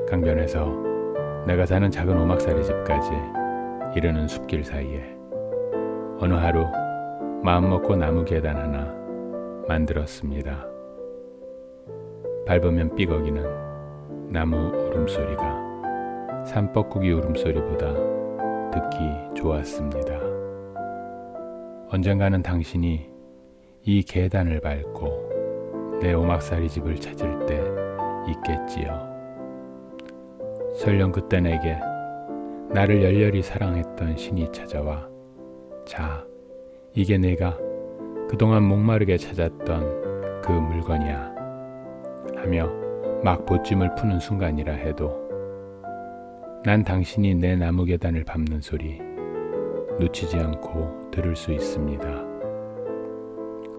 강변에서 내가 사는 작은 오막살이 집까지 이르는 숲길 사이에 어느 하루 마음먹고 나무 계단 하나 만들었습니다. 밟으면 삐걱이는 나무 울음소리가 산뻐꾸기 울음소리보다 듣기 좋았습니다. 언젠가는 당신이 이 계단을 밟고 내 오막살이 집을 찾을 때 있겠지요. 설령 그때 내게 나를 열렬히 사랑했던 신이 찾아와 자, 이게 내가 그동안 목마르게 찾았던 그 물건이야 하며 막 보찜을 푸는 순간이라 해도 난 당신이 내 나무 계단을 밟는 소리 놓치지 않고 들을 수 있습니다.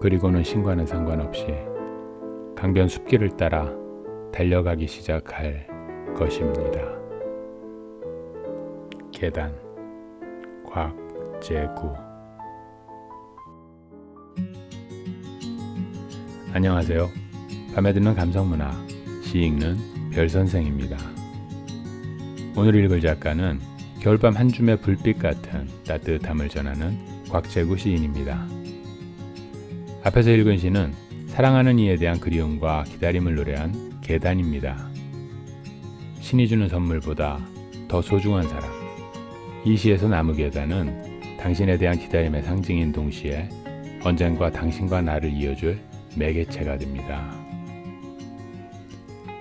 그리고는 신과는 상관없이 강변 숲길을 따라 달려가기 시작할 것입니다. 계단 곽재구. 안녕하세요. 밤에 듣는 감성문화 시 읽는 별선생입니다. 오늘 읽을 작가는 겨울밤 한 줌의 불빛 같은 따뜻함을 전하는 곽재구 시인입니다. 앞에서 읽은 시는 사랑하는 이에 대한 그리움과 기다림을 노래한 계단입니다. 신이 주는 선물보다 더 소중한 사람. 이 시에서 나무 계단은 당신에 대한 기다림의 상징인 동시에 언젠가 당신과 나를 이어줄 매개체가 됩니다.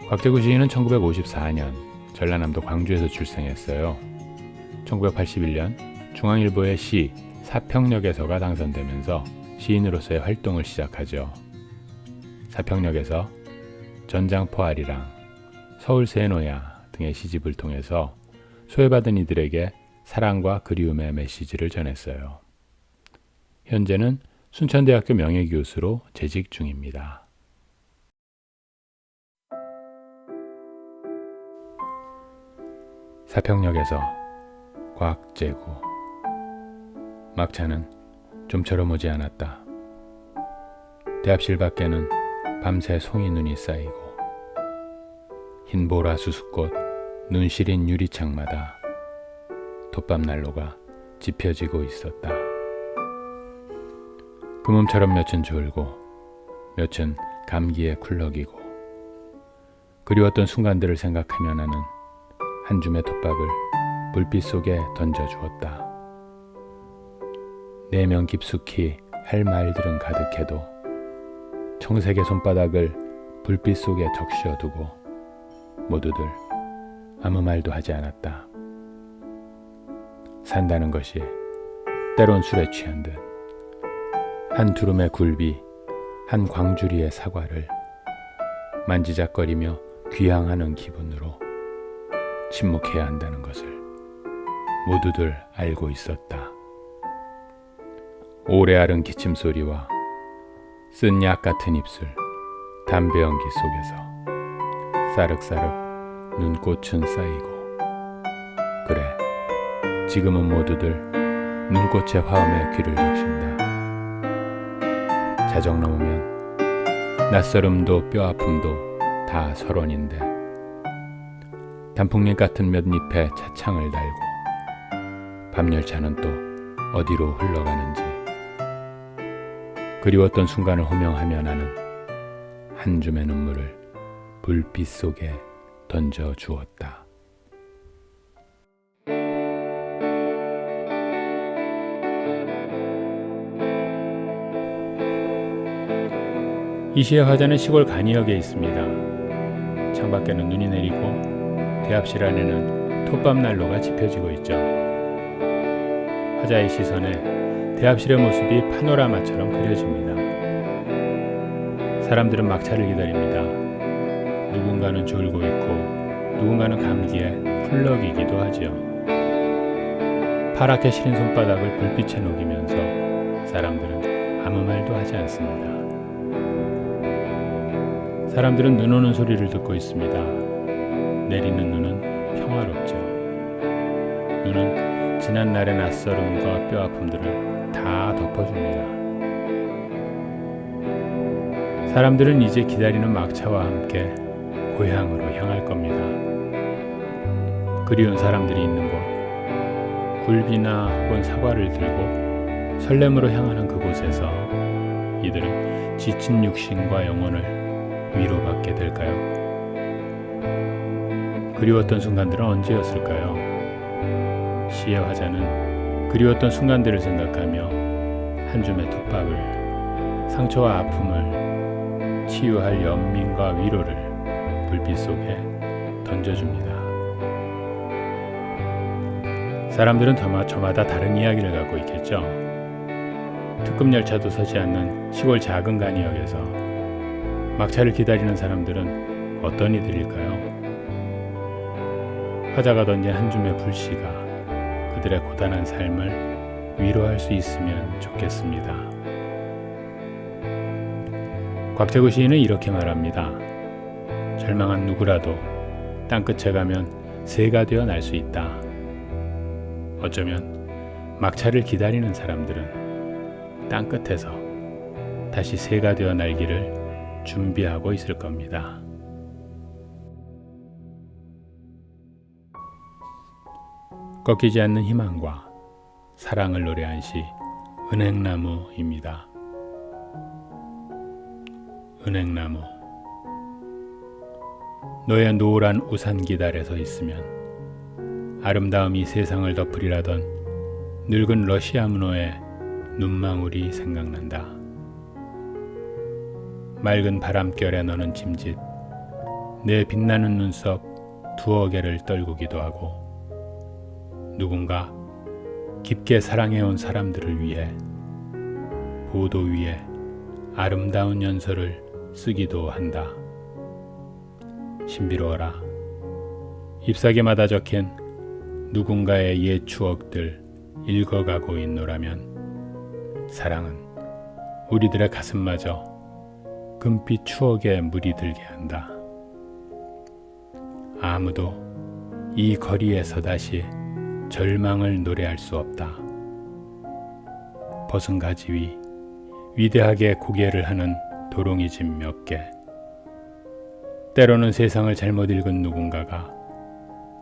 곽재구 시인은 1954년 전라남도 광주에서 출생했어요. 1981년 중앙일보의 시 사평역에서가 당선되면서 시인으로서의 활동을 시작하죠. 사평역에서 전장포알이랑 서울새노야 등의 시집을 통해서 소외받은 이들에게 사랑과 그리움의 메시지를 전했어요. 현재는 순천대학교 명예교수로 재직 중입니다. 사평역에서 곽재구. 막차는 좀처럼 오지 않았다. 대합실 밖에는 밤새 송이 눈이 쌓이고 흰보라 수수꽃 눈 시린 유리창마다 돛밤난로가 지펴지고 있었다. 그 몸처럼 몇은 졸고 몇은 감기에 쿨럭이고 그리웠던 순간들을 생각하며 나는 한 줌의 톱밥을 불빛 속에 던져주었다. 내면 깊숙이 할 말들은 가득해도 청색의 손바닥을 불빛 속에 적셔두고 모두들 아무 말도 하지 않았다. 산다는 것이 때론 술에 취한 듯 한 두rum의 굴비, 한 광주리의 사과를 만지작거리며 귀향하는 기분으로 침묵해야 한다는 것을 모두들 알고 있었다. 오래 앓은 기침소리와 쓴 약 같은 입술, 담배 연기 속에서 싸륵싸륵 눈꽃은 쌓이고 그래, 지금은 모두들 눈꽃의 화음에 귀를 적신다. 자정 넘으면 낯설음도 뼈아픔도 다 설원인데 단풍잎 같은 몇 잎에 차창을 달고 밤열차는 또 어디로 흘러가는지 그리웠던 순간을 호명하며 나는 한 줌의 눈물을 불빛 속에 던져 주었다. 이 시의 화자는 시골 간이역에 있습니다. 창밖에는 눈이 내리고 대합실 안에는 톱밥난로가 지펴지고 있죠. 화자의 시선에 대합실의 모습이 파노라마처럼 그려집니다. 사람들은 막차를 기다립니다. 누군가는 졸고 있고 누군가는 감기에 쿨럭이기도 하지요. 파랗게 시린 손바닥을 불빛에 녹이면서 사람들은 아무 말도 하지 않습니다. 사람들은 눈 오는 소리를 듣고 있습니다. 내리는 눈은 평화롭죠. 눈은 지난날의 낯설음과 뼈아픔들을 다 덮어줍니다. 사람들은 이제 기다리는 막차와 함께 고향으로 향할 겁니다. 그리운 사람들이 있는 곳, 굴비나 혹은 사과를 들고 설렘으로 향하는 그곳에서 이들은 지친 육신과 영혼을 위로받게 될까요? 그리웠던 순간들은 언제였을까요? 시의 화자는 그리웠던 순간들을 생각하며 한 줌의 톱밥을, 상처와 아픔을 치유할 연민과 위로를 불빛 속에 던져줍니다. 사람들은 저마다 다른 이야기를 갖고 있겠죠. 특급 열차도 서지 않는 시골 작은 간이역에서 막차를 기다리는 사람들은 어떤 이들일까요? 화자가 던진 한 줌의 불씨가 그들의 고단한 삶을 위로할 수 있으면 좋겠습니다. 곽재구 시인은 이렇게 말합니다. 절망한 누구라도 땅끝에 가면 새가 되어 날 수 있다. 어쩌면 막차를 기다리는 사람들은 땅끝에서 다시 새가 되어 날기를 준비하고 있을 겁니다. 꺾이지 않는 희망과 사랑을 노래한 시 은행나무입니다. 은행나무, 너의 노란 우산 기다려 서 있으면 아름다움이 세상을 덮으리라던 늙은 러시아 문호의 눈망울이 생각난다. 맑은 바람결에 너는 짐짓 내 빛나는 눈썹 두어 개를 떨구기도 하고 누군가 깊게 사랑해온 사람들을 위해 보도 위에 아름다운 연서를 쓰기도 한다. 신비로워라. 잎사귀마다 적힌 누군가의 옛 추억들 읽어가고 있노라면 사랑은 우리들의 가슴마저 금빛 추억에 물이 들게 한다. 아무도 이 거리에서 다시 절망을 노래할 수 없다. 벗은 가지 위 위대하게 고개를 하는 도롱이집 몇 개. 때로는 세상을 잘못 읽은 누군가가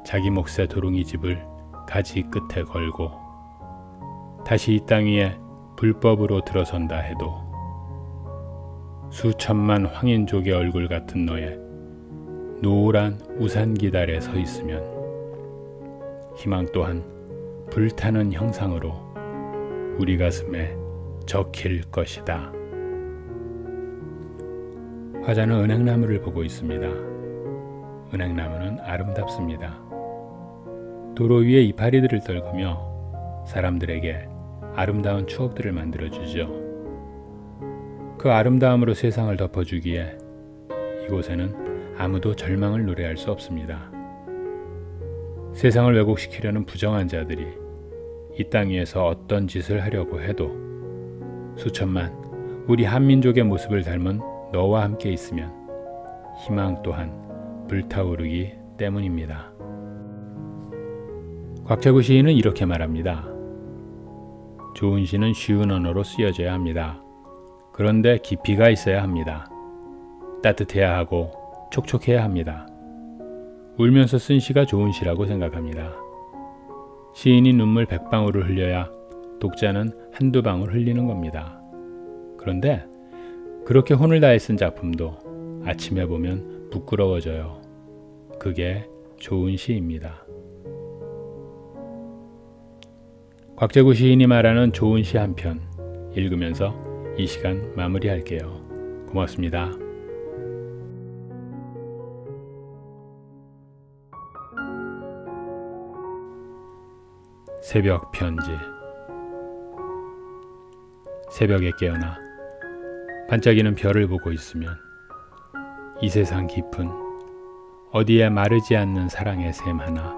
자기 몫의 도롱이집을 가지 끝에 걸고 다시 이 땅 위에 불법으로 들어선다 해도 수천만 황인족의 얼굴 같은 너의 노란 우산 기다려 서 있으면 희망 또한 불타는 형상으로 우리 가슴에 적힐 것이다. 화자는 은행나무를 보고 있습니다. 은행나무는 아름답습니다. 도로 위에 이파리들을 떨구며 사람들에게 아름다운 추억들을 만들어주죠. 그 아름다움으로 세상을 덮어주기에 이곳에는 아무도 절망을 노래할 수 없습니다. 세상을 왜곡시키려는 부정한 자들이 이 땅 위에서 어떤 짓을 하려고 해도 수천만 우리 한민족의 모습을 닮은 너와 함께 있으면 희망 또한 불타오르기 때문입니다. 곽재구 시인은 이렇게 말합니다. 좋은 시는 쉬운 언어로 쓰여져야 합니다. 그런데 깊이가 있어야 합니다. 따뜻해야 하고 촉촉해야 합니다. 울면서 쓴 시가 좋은 시라고 생각합니다. 시인이 눈물 100방울을 흘려야 독자는 한두 방울 흘리는 겁니다. 그런데 그렇게 혼을 다해 쓴 작품도 아침에 보면 부끄러워져요. 그게 좋은 시입니다. 곽재구 시인이 말하는 좋은 시 한 편 읽으면서 이 시간 마무리할게요. 고맙습니다. 새벽 편지. 새벽에 깨어나 반짝이는 별을 보고 있으면 이 세상 깊은 어디에 마르지 않는 사랑의 샘 하나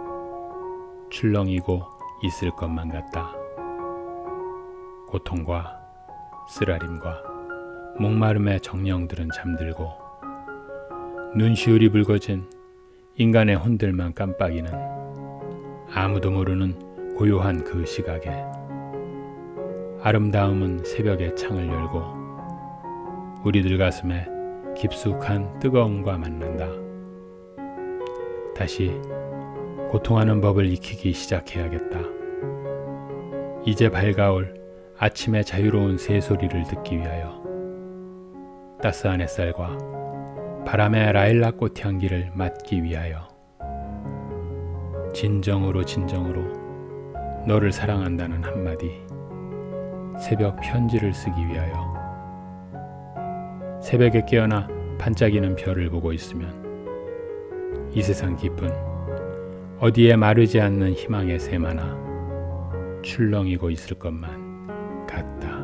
출렁이고 있을 것만 같다. 고통과 쓰라림과 목마름의 정령들은 잠들고 눈시울이 붉어진 인간의 혼들만 깜빡이는 아무도 모르는 고요한 그 시각에 아름다움은 새벽의 창을 열고 우리들 가슴에 깊숙한 뜨거움과 만난다. 다시 고통하는 법을 익히기 시작해야겠다. 이제 밝아올 아침의 자유로운 새소리를 듣기 위하여, 따스한 햇살과 바람의 라일락 꽃 향기를 맡기 위하여, 진정으로 너를 사랑한다는 한마디 새벽 편지를 쓰기 위하여, 새벽에 깨어나 반짝이는 별을 보고 있으면 이 세상 깊은 어디에 마르지 않는 희망의 샘 하나 출렁이고 있을 것만 같다.